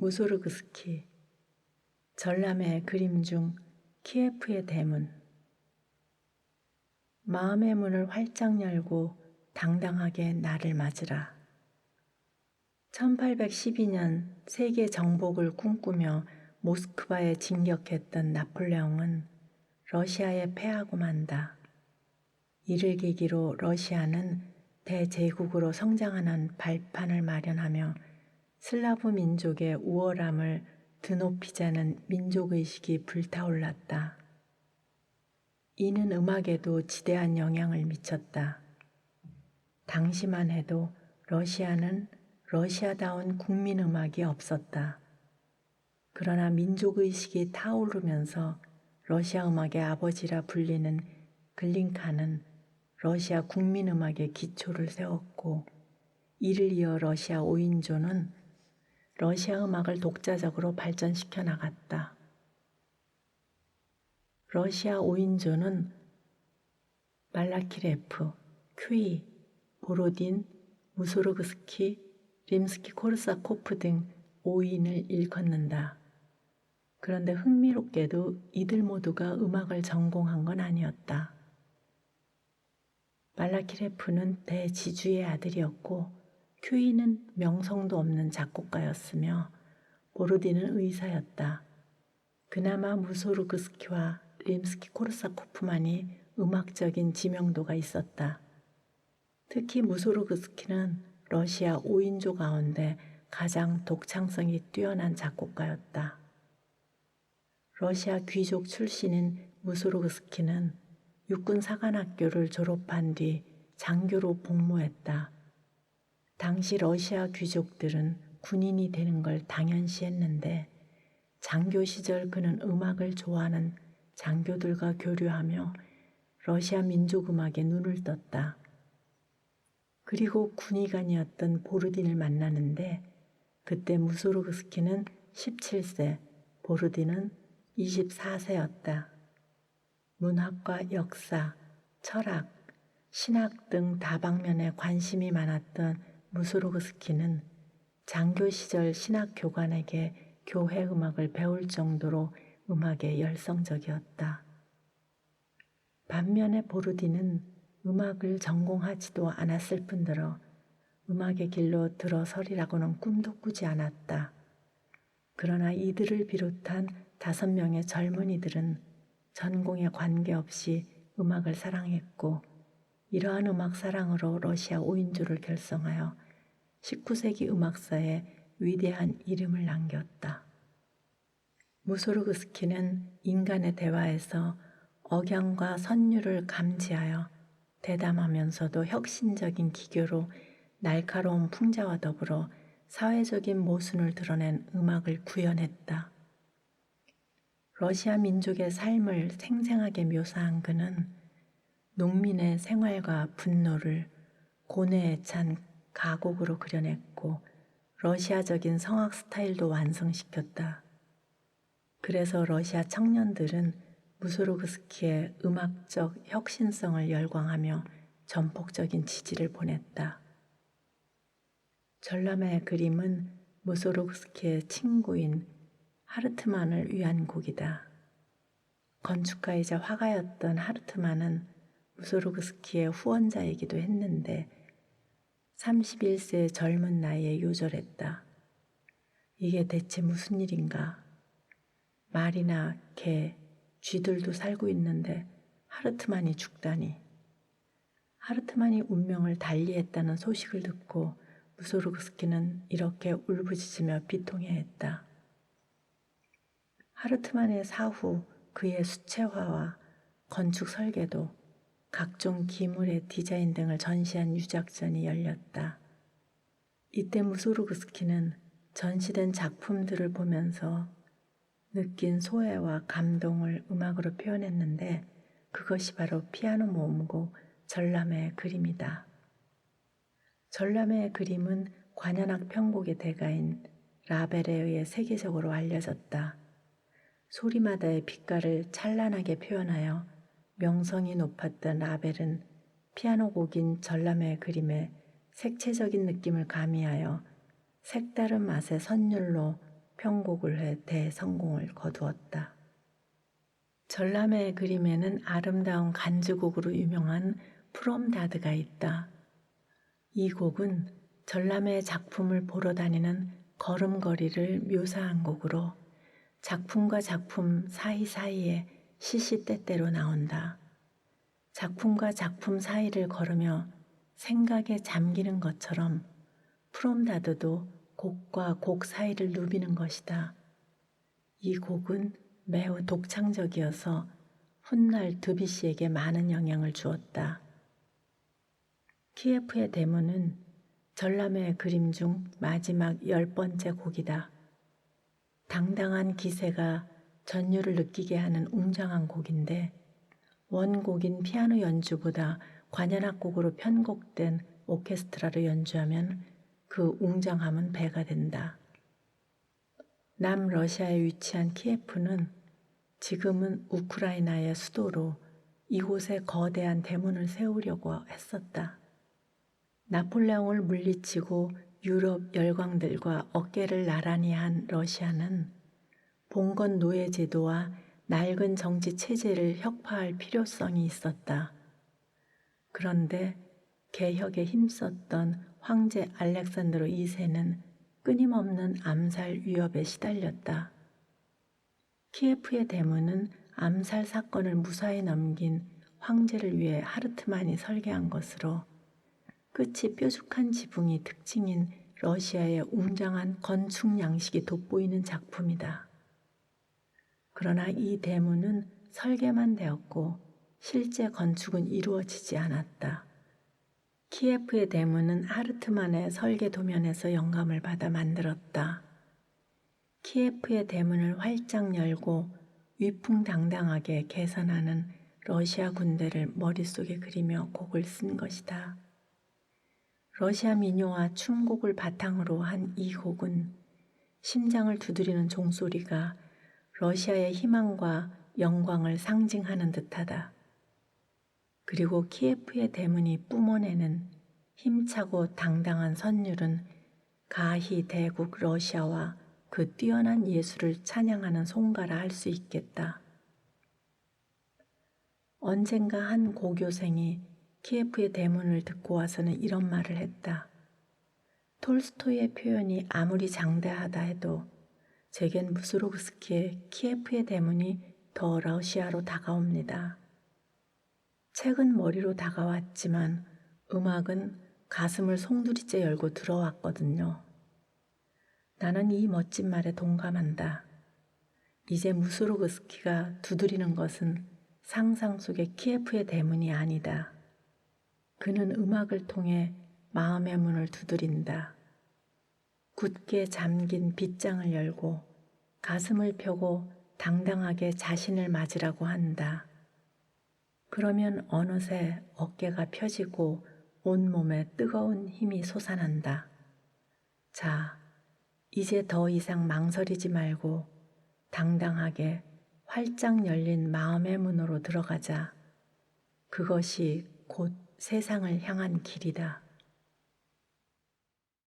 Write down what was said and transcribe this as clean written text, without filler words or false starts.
무소르그스키, 전람회의 그림 중 키예프의 대문. 마음의 문을 활짝 열고 당당하게 나를 맞으라. 1812년 세계 정복을 꿈꾸며 모스크바에 진격했던 나폴레옹은 러시아에 패하고 만다. 이를 계기로 러시아는 대제국으로 성장하는 발판을 마련하며 슬라브 민족의 우월함을 드높이자는 민족의식이 불타올랐다. 이는 음악에도 지대한 영향을 미쳤다. 당시만 해도 러시아는 러시아다운 국민음악이 없었다. 그러나 민족의식이 타오르면서 러시아 음악의 아버지라 불리는 글린카는 러시아 국민음악의 기초를 세웠고, 이를 이어 러시아 5인조는 러시아 음악을 독자적으로 발전시켜 나갔다. 러시아 5인조는 말라키레프, 큐이, 보로딘, 무소르그스키, 림스키-코르사코프 등 5인을 일컫는다. 그런데 흥미롭게도 이들 모두가 음악을 전공한 건 아니었다. 말라키레프는 대지주의 아들이었고, 큐이는 명성도 없는 작곡가였으며 보로딘은 의사였다. 그나마 무소르그스키와 림스키-코르사코프만이 음악적인 지명도가 있었다. 특히 무소르그스키는 러시아 5인조 가운데 가장 독창성이 뛰어난 작곡가였다. 러시아 귀족 출신인 무소르그스키는 육군 사관학교를 졸업한 뒤 장교로 복무했다. 당시 러시아 귀족들은 군인이 되는 걸 당연시했는데 장교 시절 그는 음악을 좋아하는 장교들과 교류하며 러시아 민족음악에 눈을 떴다. 그리고 군의관이었던 보르딘을 만나는데 그때 무소르그스키는 17세, 보르딘은 24세였다. 문학과 역사, 철학, 신학 등 다방면에 관심이 많았던 무소르그스키는 장교 시절 신학 교관에게 교회 음악을 배울 정도로 음악에 열성적이었다. 반면에 보르딘은 음악을 전공하지도 않았을 뿐더러 음악의 길로 들어서리라고는 꿈도 꾸지 않았다. 그러나 이들을 비롯한 5명의 젊은이들은 전공에 관계없이 음악을 사랑했고, 이러한 음악 사랑으로 러시아 5인조를 결성하여 19세기 음악사에 위대한 이름을 남겼다. 무소르그스키는 인간의 대화에서 억양과 선율을 감지하여 대담하면서도 혁신적인 기교로 날카로운 풍자와 더불어 사회적인 모순을 드러낸 음악을 구현했다. 러시아 민족의 삶을 생생하게 묘사한 그는 농민의 생활과 분노를 고뇌에 찬 가곡으로 그려냈고 러시아적인 성악 스타일도 완성시켰다. 그래서 러시아 청년들은 무소르그스키의 음악적 혁신성을 열광하며 전폭적인 지지를 보냈다. 전람회의 그림은 무소르그스키의 친구인 하르트만을 위한 곡이다. 건축가이자 화가였던 하르트만은 무소르그스키의 후원자이기도 했는데 31세의 젊은 나이에 요절했다. 이게 대체 무슨 일인가? 말이나 개, 쥐들도 살고 있는데 하르트만이 죽다니. 하르트만이 운명을 달리했다는 소식을 듣고 무소르그스키는 이렇게 울부짖으며 비통해했다. 하르트만의 사후 그의 수채화와 건축 설계도, 각종 기물의 디자인 등을 전시한 유작전이 열렸다. 이때 무소르그스키는 전시된 작품들을 보면서 느낀 소외와 감동을 음악으로 표현했는데 그것이 바로 피아노 모음곡 전람회의 그림이다. 전람회의 그림은 관현악 편곡의 대가인 라벨에 의해 세계적으로 알려졌다. 소리마다의 빛깔을 찬란하게 표현하여 명성이 높았던 라벨은 피아노 곡인 전람회의 그림에 색채적인 느낌을 가미하여 색다른 맛의 선율로 편곡을 해 대성공을 거두었다. 전람회의 그림에는 아름다운 간주곡으로 유명한 프롬 다드가 있다. 이 곡은 전람회의 작품을 보러 다니는 걸음걸이를 묘사한 곡으로 작품과 작품 사이사이에 시시때때로 나온다. 작품과 작품 사이를 걸으며 생각에 잠기는 것처럼 프롬 다드도 곡과 곡 사이를 누비는 것이다. 이 곡은 매우 독창적이어서 훗날 드뷔시에게 많은 영향을 주었다. 키예프의 대문은 전람회의 그림 중 마지막 10번째 곡이다. 당당한 기세가 전율을 느끼게 하는 웅장한 곡인데 원곡인 피아노 연주보다 관현악곡으로 편곡된 오케스트라로 연주하면 그 웅장함은 배가 된다. 남러시아에 위치한 키예프는 지금은 우크라이나의 수도로 이곳에 거대한 대문을 세우려고 했었다. 나폴레옹을 물리치고 유럽 열강들과 어깨를 나란히 한 러시아는 봉건 노예 제도와 낡은 정치 체제를 혁파할 필요성이 있었다. 그런데 개혁에 힘썼던 황제 알렉산드로 2세는 끊임없는 암살 위협에 시달렸다. 키예프의 대문은 암살 사건을 무사히 넘긴 황제를 위해 하르트만이 설계한 것으로 끝이 뾰족한 지붕이 특징인 러시아의 웅장한 건축 양식이 돋보이는 작품이다. 그러나 이 대문은 설계만 되었고 실제 건축은 이루어지지 않았다. 키예프의 대문은 하르트만의 설계 도면에서 영감을 받아 만들었다. 키예프의 대문을 활짝 열고 위풍당당하게 개선하는 러시아 군대를 머릿속에 그리며 곡을 쓴 것이다. 러시아 민요와 춤곡을 바탕으로 한 이 곡은 심장을 두드리는 종소리가 러시아의 희망과 영광을 상징하는 듯하다. 그리고 키예프의 대문이 뿜어내는 힘차고 당당한 선율은 가히 대국 러시아와 그 뛰어난 예술을 찬양하는 송가라 할 수 있겠다. 언젠가 한 고교생이 키예프의 대문을 듣고 와서는 이런 말을 했다. 톨스토이의 표현이 아무리 장대하다 해도 제겐 무소로그스키의 키예프의 대문이 더 러시아로 다가옵니다. 책은 머리로 다가왔지만 음악은 가슴을 송두리째 열고 들어왔거든요. 나는 이 멋진 말에 동감한다. 이제 무소로그스키가 두드리는 것은 상상 속의 키예프의 대문이 아니다. 그는 음악을 통해 마음의 문을 두드린다. 굳게 잠긴 빗장을 열고 가슴을 펴고 당당하게 자신을 맞으라고 한다. 그러면 어느새 어깨가 펴지고 온몸에 뜨거운 힘이 솟아난다. 자, 이제 더 이상 망설이지 말고 당당하게 활짝 열린 마음의 문으로 들어가자. 그것이 곧 세상을 향한 길이다.